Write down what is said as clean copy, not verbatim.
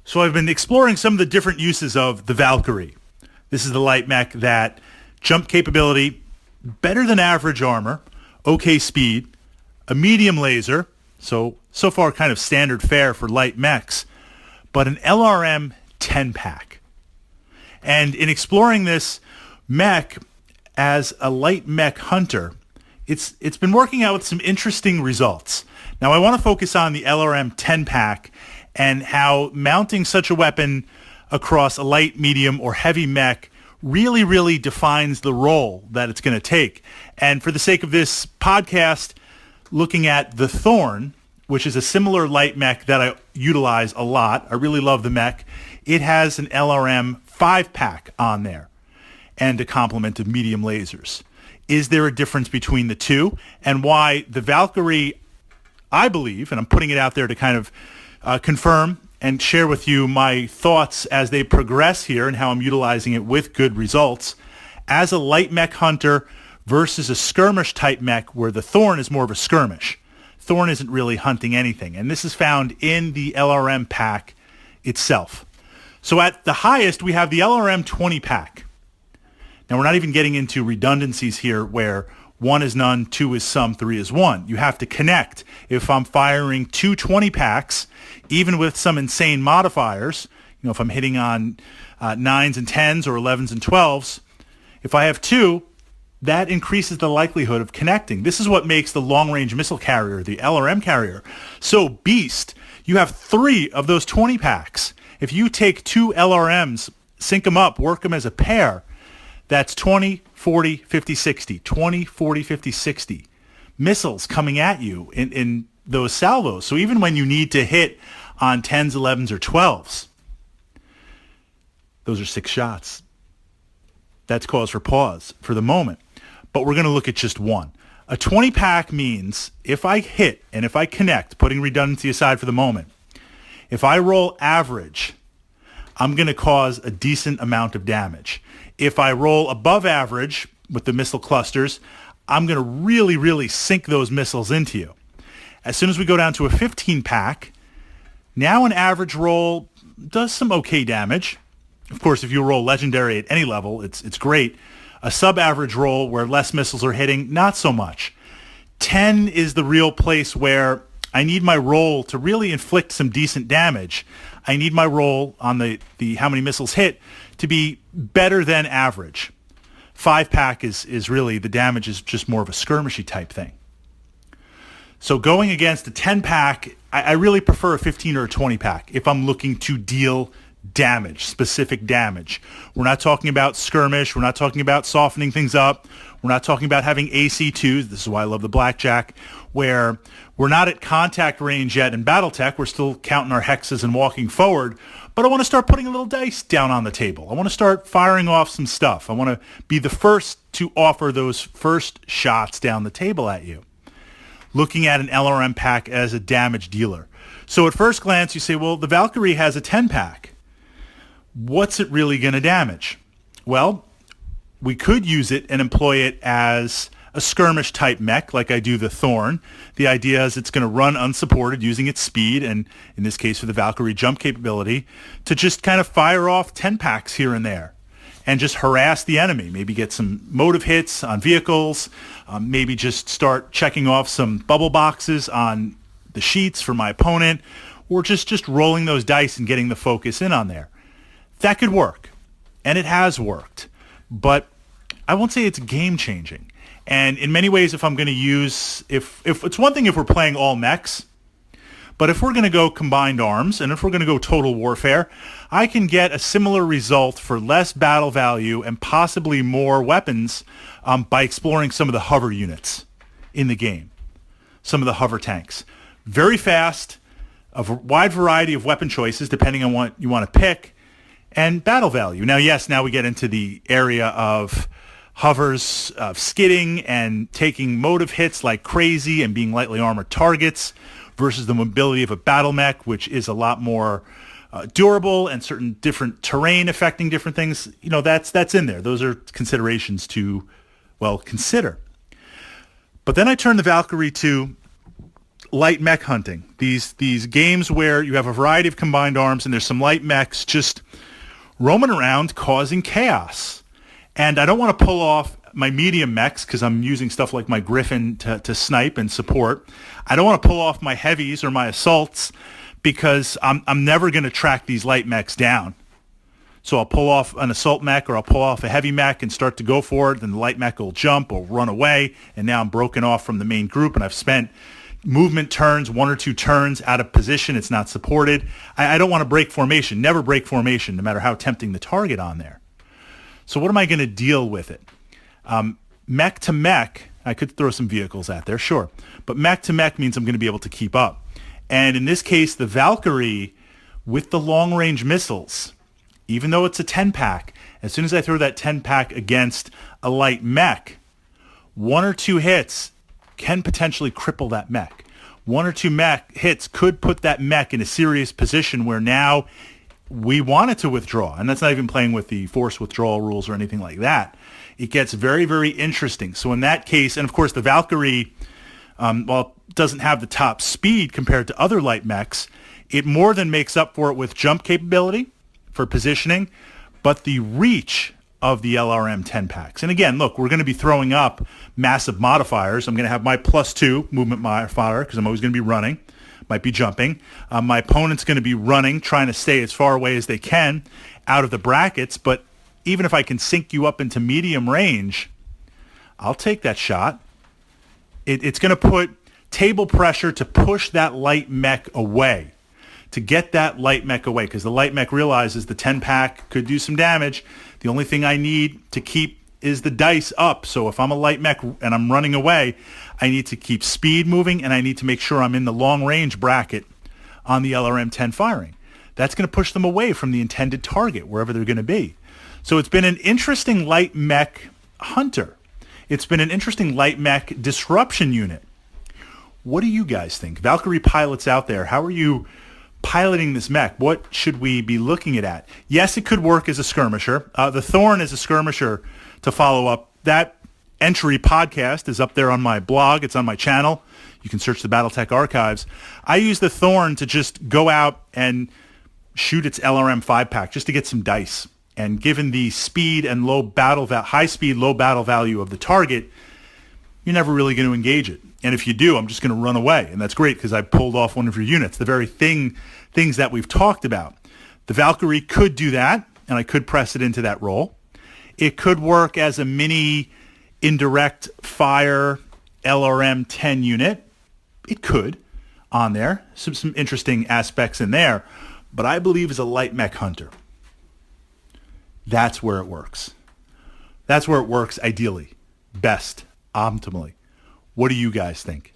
So I've been exploring some of the different uses of the Valkyrie. This is the light mech that jump capability, better than average armor, okay speed, a medium laser, so far kind of standard fare for light mechs, but an LRM 10-pack. And in exploring this mech as a light mech hunter, it's been working out with some interesting results. Now I want to focus on the LRM 10-pack and how mounting such a weapon across a light, medium, or heavy mech really defines the role that it's going to take. And for the sake of this podcast, looking at the Thorn, which is a similar light mech that I utilize a lot. I really love the mech. It has an LRM 5-pack on there and a complement of medium lasers. Is there a difference between the two? And why the Valkyrie, I believe, and I'm putting it out there to kind of confirm and share with you my thoughts as they progress here and how I'm utilizing it with good results, as a light mech hunter versus a skirmish type mech where the Thorn is more of a skirmish. Thorn isn't really hunting anything, and this is found in the LRM pack itself. So at the highest, we have the LRM 20-pack. Now, we're not even getting into redundancies here where 1 is none, 2 is some, 3 is 1. You have to connect. If I'm firing two 20-packs, even with some insane modifiers, if I'm hitting on 9s and 10s or 11s and 12s, if I have two, that increases the likelihood of connecting. This is what makes the long-range missile carrier, the LRM carrier, so beast. You have 3 of those 20-packs. If you take 2 LRMs, sync them up, work them as a pair, that's 20, 40, 50, 60. 20, 40, 50, 60 missiles coming at you in those salvos. So even when you need to hit on 10s, 11s, or 12s, those are 6 shots. That's cause for pause for the moment. But we're going to look at just one. A 20-pack means if I hit and if I connect, putting redundancy aside for the moment, if I roll average, I'm going to cause a decent amount of damage. If I roll above average with the missile clusters, I'm going to really sink those missiles into you. As soon as we go down to a 15-pack, now an average roll does some okay damage. Of course, if you roll legendary at any level, it's great. A sub-average roll where less missiles are hitting, not so much. 10 is the real place where I need my roll to really inflict some decent damage. I need my roll on the how many missiles hit to be better than average. 5-pack is really, the damage is just more of a skirmishy type thing. So going against a 10-pack, I really prefer a 15 or a 20-pack if I'm looking to deal damage, specific damage. We're not talking about skirmish. We're not talking about softening things up. We're not talking about having AC2s. This is why I love the Blackjack, where we're not at contact range yet in Battletech. We're still counting our hexes and walking forward. But I want to start putting a little dice down on the table. I want to start firing off some stuff. I want to be the first to offer those first shots down the table at you. Looking at an LRM pack as a damage dealer. So at first glance, you say, well, the Valkyrie has a 10-pack. What's it really going to damage? Well, we could use it and employ it as a skirmish type mech like I do the Thorn. The idea is it's going to run unsupported using its speed, and in this case for the Valkyrie jump capability, to just kind of fire off 10-packs here and there and just harass the enemy. Maybe get some motive hits on vehicles, maybe just start checking off some bubble boxes on the sheets for my opponent, or just rolling those dice and getting the focus in on there. That could work, and it has worked, but I won't say it's game-changing. And in many ways, if I'm going to use, if it's one thing if we're playing all mechs, but if we're going to go combined arms, and if we're going to go total warfare, I can get a similar result for less battle value and possibly more weapons by exploring some of the hover units in the game, some of the hover tanks. Very fast, a wide variety of weapon choices depending on what you want to pick, and battle value. Now, yes, now we get into the area of hovers, of skidding and taking motive hits like crazy and being lightly armored targets versus the mobility of a battle mech, which is a lot more durable and certain different terrain affecting different things. That's in there. Those are considerations to, consider. But then I turn the Valkyrie to light mech hunting. These games where you have a variety of combined arms and there's some light mechs just roaming around causing chaos. And I don't want to pull off my medium mechs because I'm using stuff like my Griffin to snipe and support. I don't want to pull off my heavies or my assaults because I'm never going to track these light mechs down. So I'll pull off an assault mech or I'll pull off a heavy mech and start to go for it. Then the light mech will jump or run away. And now I'm broken off from the main group and I've spent movement turns, 1 or 2 turns out of position. It's not supported. I don't want to break formation. Never break formation, no matter how tempting the target on there. So what am I going to deal with it? Mech to mech, I could throw some vehicles out there, sure. But mech to mech means I'm going to be able to keep up. And in this case, the Valkyrie with the long-range missiles, even though it's a 10-pack, as soon as I throw that 10-pack against a light mech, 1 or 2 hits can potentially cripple that mech. 1 or 2 mech hits could put that mech in a serious position where now we want it to withdraw. And that's not even playing with the force withdrawal rules or anything like that. It gets very, very interesting. So in that case, and of course the Valkyrie, while it doesn't have the top speed compared to other light mechs, it more than makes up for it with jump capability for positioning, but the reach of the LRM 10 packs. And again, look, we're going to be throwing up massive modifiers. I'm going to have my +2 movement modifier because I'm always going to be running, might be jumping. My opponent's going to be running, trying to stay as far away as they can out of the brackets. But even if I can sink you up into medium range, I'll take that shot. It's going to put table pressure to push that light mech away, to get that light mech away, because the light mech realizes the 10-pack could do some damage. The only thing I need to keep is the dice up. So if I'm a light mech and I'm running away, I need to keep speed moving, and I need to make sure I'm in the long-range bracket on the LRM 10 firing. That's going to push them away from the intended target, wherever they're going to be. So it's been an interesting light mech hunter. It's been an interesting light mech disruption unit. What do you guys think? Valkyrie pilots out there, how are you piloting this mech? What should we be looking at? Yes, it could work as a skirmisher. The Thorn is a skirmisher. To follow up, that entry podcast is up there on my blog. It's on my channel. You can search the Battletech archives. I use the Thorn to just go out and shoot its LRM 5-pack just to get some dice. And given the speed and high speed, low battle value of the target, you're never really going to engage it. And if you do, I'm just going to run away. And that's great because I pulled off one of your units, the very things that we've talked about. The Valkyrie could do that, and I could press it into that role. It could work as a mini indirect fire LRM 10 unit. It could on there. Some interesting aspects in there. But I believe as a light mech hunter, that's where it works. That's where it works ideally, best, optimally. What do you guys think?